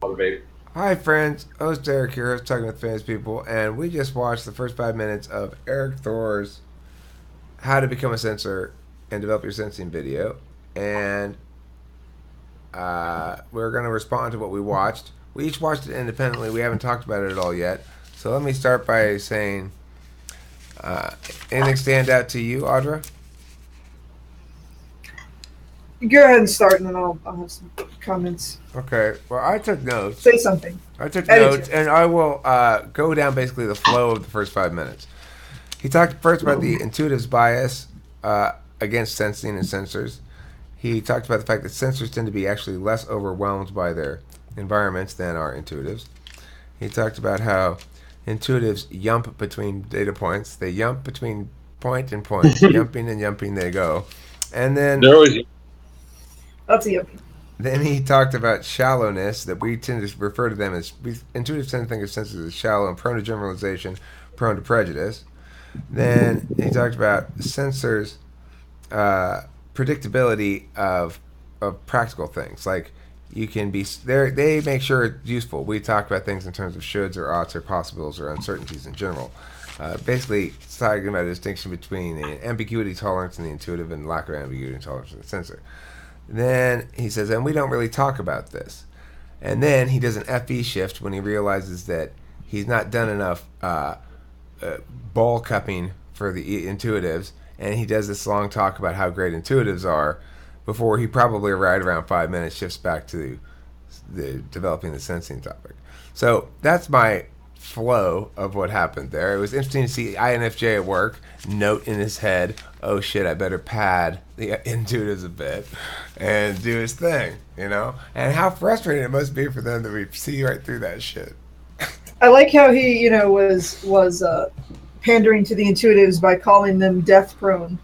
motivate. Hi, friends. Host Eric here, host Talking with Famous People, and we just watched the first 5 minutes of Eric Thor's How to Become a Sensor and Develop Your Sensing video. And we're going to respond to what we watched. We each watched it independently. We haven't talked about it at all yet. So let me start by saying uh, anything stand out to you, Audra? Go ahead and start, and then I'll have some comments. Okay. Well, I took notes. Say something. I took notes, Edit and I will go down basically the flow of the first 5 minutes. He talked first about the intuitive's bias against sensing and sensors. He talked about the fact that sensors tend to be actually less overwhelmed by their environments than are intuitives. He talked about how intuitives yump between data points. They yump between point and point, yumping and yumping they go. And then They're always That's a yuppie. Then he talked about shallowness, that we tend to refer to them as, intuitive tend to think of sensors as shallow and prone to generalization, prone to prejudice. Then he talked about sensors' predictability of practical things. Like you can be, they make sure it's useful. We talk about things in terms of shoulds or oughts or possibles or uncertainties in general. Basically, it's talking about a distinction between the ambiguity tolerance in the intuitive and lack of ambiguity tolerance in the sensor. Then he says, and we don't really talk about this. And then he does an FE shift when he realizes that he's not done enough ball cupping for the intuitives, and he does this long talk about how great intuitives are before he probably right around 5 minutes shifts back to the developing the sensing topic. So that's my flow of what happened there. It was interesting to see INFJ at work note in his head, oh shit, I better pad the intuitives a bit and do his thing, you know? And how frustrating it must be for them that we see right through that shit. I like how he, was pandering to the intuitives by calling them death prone.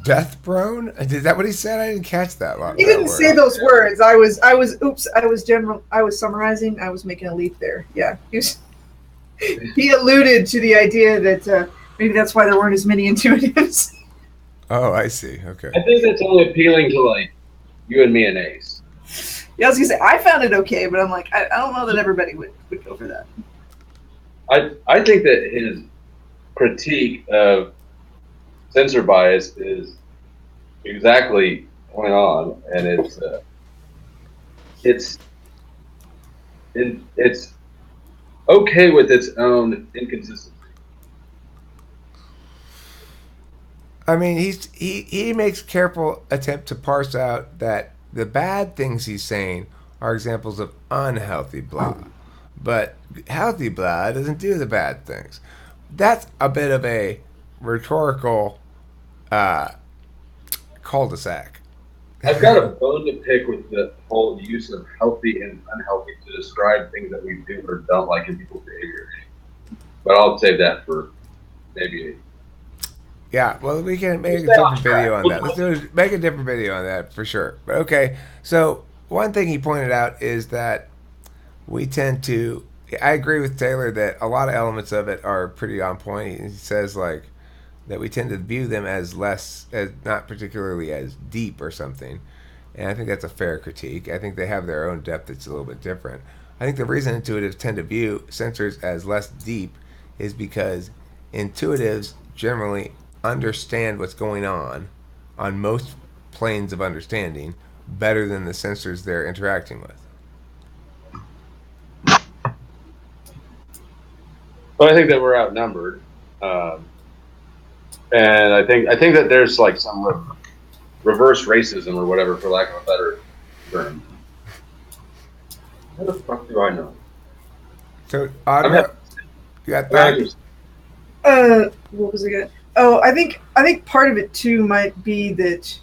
Death prone? Is that what he said? I didn't catch that. He didn't say those words. I was summarizing. I was making a leap there. Yeah, he alluded to the idea that maybe that's why there weren't as many intuitives. Oh, I see. Okay. I think that's only appealing to like you and me and Ace. Yeah, I was gonna say I found it okay, but I'm like, I don't know that everybody would go for that. I think that his critique of sensor bias is exactly going on, and it's okay with its own inconsistency. I mean, he makes careful attempt to parse out that the bad things he's saying are examples of unhealthy blah, but healthy blah doesn't do the bad things. That's a bit of a rhetorical cul-de-sac. I've got a bone to pick with the whole use of healthy and unhealthy to describe things that we do or don't like in people's behavior. But I'll save that for maybe. Yeah, well, we can make a different video on that. Make a different video on that for sure. But okay, so one thing he pointed out is that we tend to. I agree with Taylor that a lot of elements of it are pretty on point. He says like that we tend to view them as less, as not particularly as deep or something. And I think that's a fair critique. I think they have their own depth that's a little bit different. I think the reason intuitives tend to view sensors as less deep is because intuitives generally understand what's going on most planes of understanding better than the sensors they're interacting with. But I think that we're outnumbered, and I think that there's like some reverse racism or whatever, for lack of a better term. How the fuck do I know? So, Audra, you got that? What was it again? Oh, I think part of it too might be that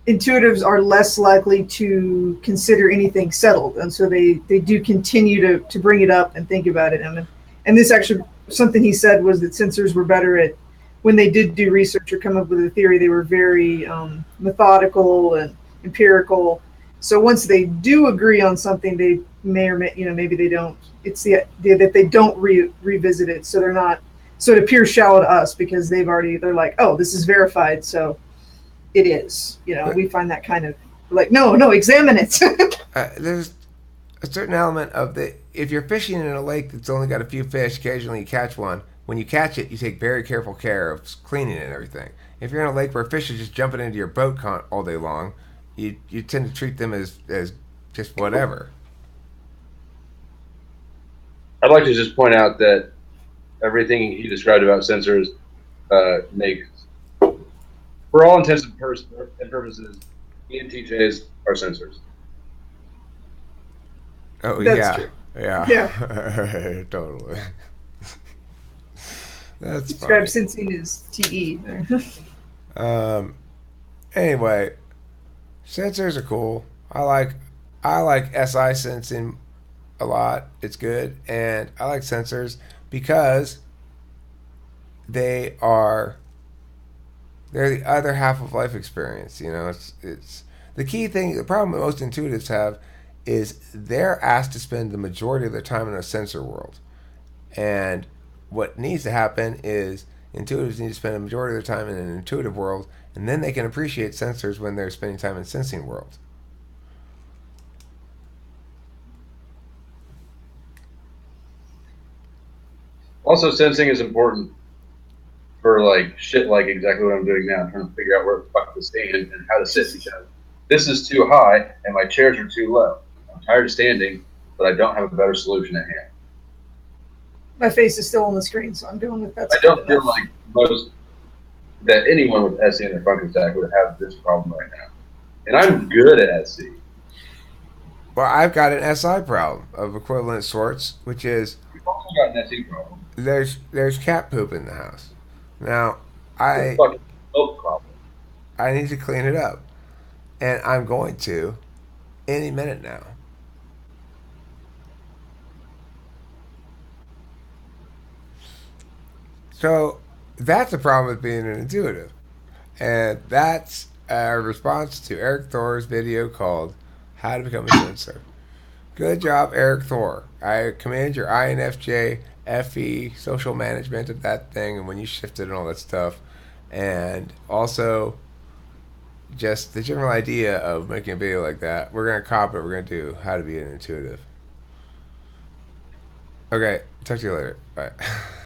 intuitives are less likely to consider anything settled, and so they do continue to bring it up and think about it. And this actually, something he said was that sensors were better at, when they did do research or come up with a theory, they were very methodical and empirical. So once they do agree on something, they may or may, maybe they don't. It's the idea that they don't revisit it, so they're not. So it appears shallow to us because they're like, oh, this is verified, so it is. We find that kind of like, no, examine it. there's a certain element of the if you're fishing in a lake that's only got a few fish, occasionally you catch one. When you catch it, you take very careful care of cleaning it and everything. If you're in a lake where fish are just jumping into your boat all day long, you tend to treat them as just whatever. I'd like to just point out that everything he described about sensors makes, for all intents and purposes, ENTJs are sensors. Oh That's yeah, true. Yeah. yeah, totally. That's Describe funny. sensing as TE. Um. Anyway, sensors are cool. I like SI sensing a lot. It's good, and I like sensors because they are they're the other half of life experience. You know, it's the key thing. The problem that most intuitives have is they're asked to spend the majority of their time in a sensor world, and what needs to happen is intuitives need to spend a majority of their time in an intuitive world, and then they can appreciate sensors when they're spending time in sensing world. Also, sensing is important for like shit like exactly what I'm doing now, trying to figure out where the fuck to stand and how to sit because this is too high and my chairs are too low. I'm tired of standing, but I don't have a better solution at hand. My face is still on the screen, so I'm doing it. That's I good don't feel enough. like most that anyone with SE in their function stack would have this problem right now. And I'm good at SC. Well, I've got an SI problem of equivalent sorts, which is You've also got an SE problem. there's cat poop in the house. Now, It's a I fucking milk problem. I need to clean it up, and I'm going to any minute now. So that's a problem with being an intuitive, and that's a response to Eric Thor's video called "How to Become a Sensor." Good job, Eric Thor. I commend your INFJ FE social management of that thing and when you shifted and all that stuff, and also just the general idea of making a video like that. We're gonna copy it. We're gonna do how to be an intuitive. Okay, talk to you later. Bye.